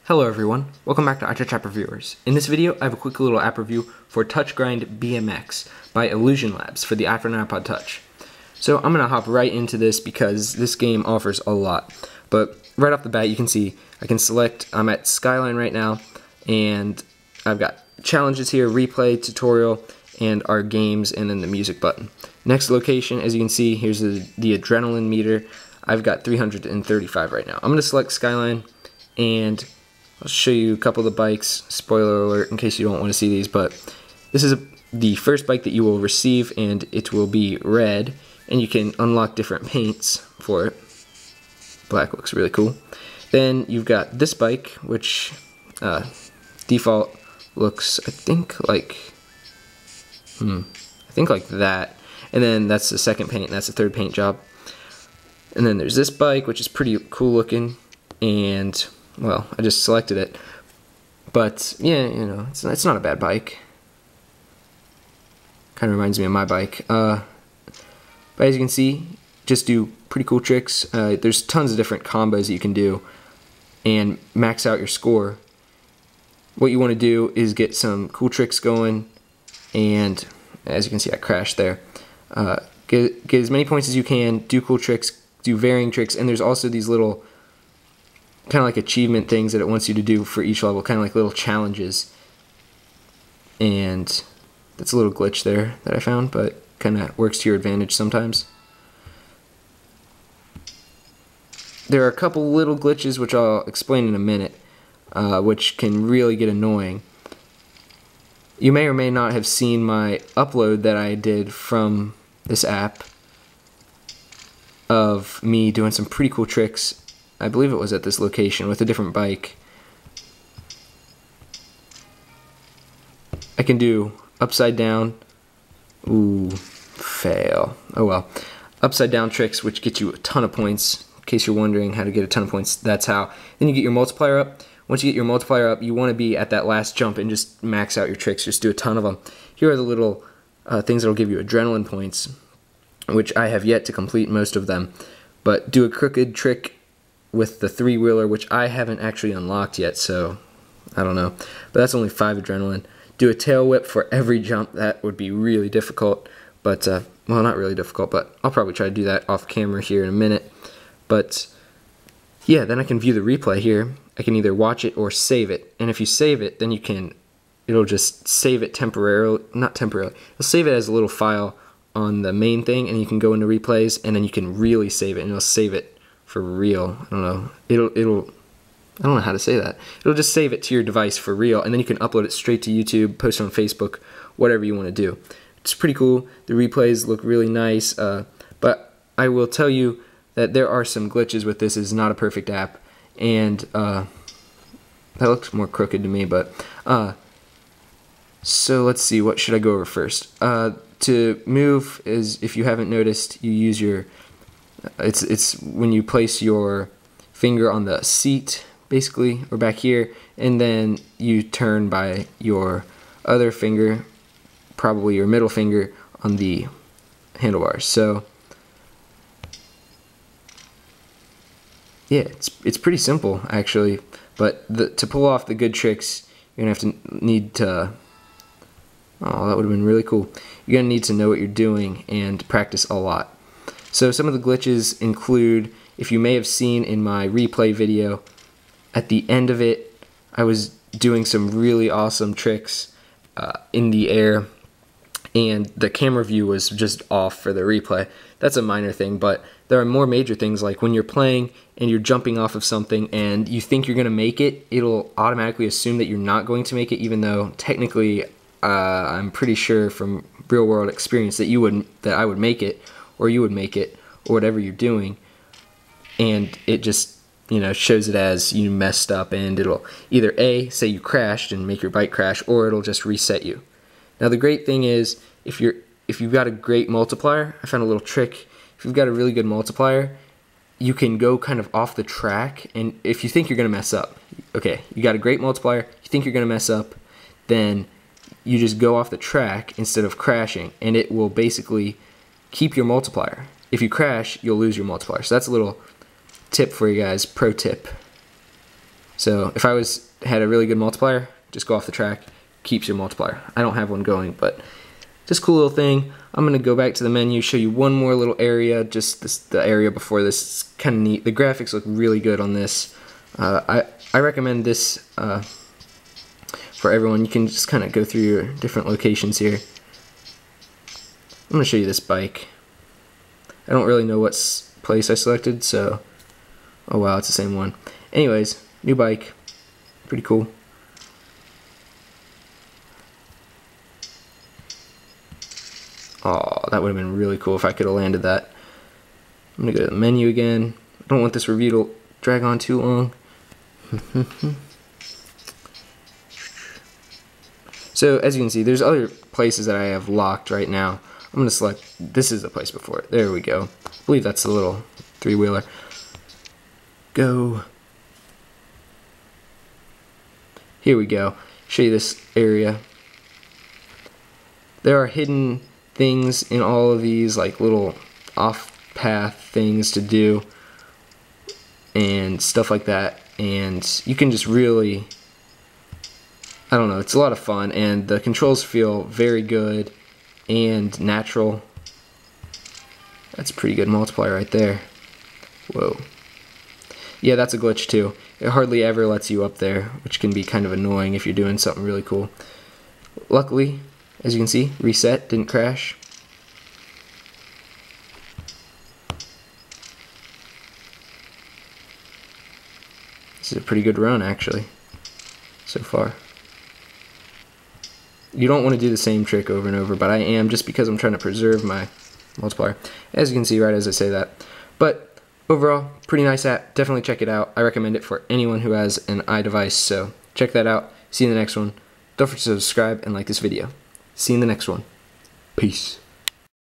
Hello everyone, welcome back to iTouch App Reviewers. In this video, I have a quick little app review for Touchgrind BMX by Illusion Labs for the iPhone and iPod Touch. So I'm going to hop right into this because this game offers a lot. But right off the bat, you can see I can select, I'm at Skyline right now, and I've got challenges here, replay, tutorial, and our games, and then the music button. Next location, as you can see, here's the adrenaline meter. I've got 335 right now. I'm going to select Skyline, and I'll show you a couple of the bikes. Spoiler alert in case you don't want to see these, but this is the first bike that you will receive, and it will be red, and you can unlock different paints for it. Black looks really cool. Then you've got this bike, which default looks, I think like that. And then that's the second paint, and that's the third paint job. And then there's this bike, which is pretty cool looking, and well, I just selected it, but yeah, you know, it's not a bad bike. Kind of reminds me of my bike. But as you can see, just do pretty cool tricks. There's tons of different combos that you can do and max out your score. What you want to do is get some cool tricks going, and as you can see, I crashed there. Get as many points as you can, do cool tricks, do varying tricks, and there's also these little kind of like achievement things that it wants you to do for each level, kind of like little challenges. And that's a little glitch there that I found, but kind of works to your advantage sometimes. There are a couple little glitches which I'll explain in a minute, which can really get annoying. You may or may not have seen my upload that I did from this app of me doing some pretty cool tricks. I believe it was at this location with a different bike. I can do upside down. Ooh, fail. Oh well. Upside down tricks, which get you a ton of points. In case you're wondering how to get a ton of points, that's how. Then you get your multiplier up. Once you get your multiplier up, you want to be at that last jump and just max out your tricks. Just do a ton of them. Here are the little things that will give you adrenaline points, which I have yet to complete most of them. But do a crooked trick with the three-wheeler, which I haven't actually unlocked yet, so I don't know. But that's only 5 adrenaline. Do a tail whip for every jump. That would be really difficult, but, well, not really difficult, but I'll probably try to do that off camera here in a minute. But, yeah, then I can view the replay here. I can either watch it or save it, and if you save it, then it'll just save it temporarily, not temporarily, it'll save it as a little file on the main thing, and you can go into replays, and then you can really save it, and it'll save it for real. I don't know. I don't know how to say that. It'll just save it to your device for real, and then you can upload it straight to YouTube, post it on Facebook, whatever you want to do. It's pretty cool. The replays look really nice, but I will tell you that there are some glitches with this. It's not a perfect app, and that looks more crooked to me, but so let's see, what should I go over first? To move is, if you haven't noticed, you use your it's when you place your finger on the seat, basically, or back here, and then you turn by your other finger, probably your middle finger, on the handlebars. So yeah, it's pretty simple actually, but to pull off the good tricks, you're gonna have to need to. Oh, that would have been really cool. You're gonna need to know what you're doing and practice a lot. So some of the glitches include, if you may have seen in my replay video, at the end of it, I was doing some really awesome tricks in the air, and the camera view was just off for the replay. That's a minor thing, but there are more major things, like when you're playing and you're jumping off of something and you think you're going to make it, it'll automatically assume that you're not going to make it, even though technically I'm pretty sure from real world experience that I would make it, or you would make it, or whatever you're doing, and it just, you know, shows it as you messed up, and it'll either A, say you crashed and make your bike crash, or it'll just reset you. Now the great thing is, if you've got a great multiplier, I found a little trick. If you've got a really good multiplier, you can go kind of off the track, and if you think you're gonna mess up, okay, you got a great multiplier, you think you're gonna mess up, then you just go off the track instead of crashing, and it will basically keep your multiplier. If you crash, you'll lose your multiplier. So that's a little tip for you guys, pro tip. So if I had a really good multiplier, just go off the track, keeps your multiplier. I don't have one going, but just a cool little thing. I'm gonna go back to the menu, show you one more little area, just the area before this. It's kind of neat. The graphics look really good on this. I recommend this for everyone. You can just kind of go through your different locations here. I'm gonna show you this bike. I don't really know what place I selected, so oh wow, it's the same one. Anyways, new bike, pretty cool. Oh, that would have been really cool if I could have landed that. I'm gonna go to the menu again. I don't want this review to drag on too long. So as you can see, there's other places that I have locked right now. I'm gonna select, this is the place before it. There we go. I believe that's the little three-wheeler. Go. Here we go. Show you this area. There are hidden things in all of these, like little off-path things to do and stuff like that, and you can just really, I don't know, it's a lot of fun, and the controls feel very good and natural. That's a pretty good multiplier right there. Whoa. Yeah, that's a glitch too. It hardly ever lets you up there, which can be kind of annoying if you're doing something really cool. Luckily, as you can see, reset, didn't crash. This is a pretty good run, actually, so far. You don't want to do the same trick over and over, but I am, just because I'm trying to preserve my multiplier, as you can see right as I say that. But overall, pretty nice app. Definitely check it out. I recommend it for anyone who has an iDevice, so check that out. See you in the next one. Don't forget to subscribe and like this video. See you in the next one. Peace.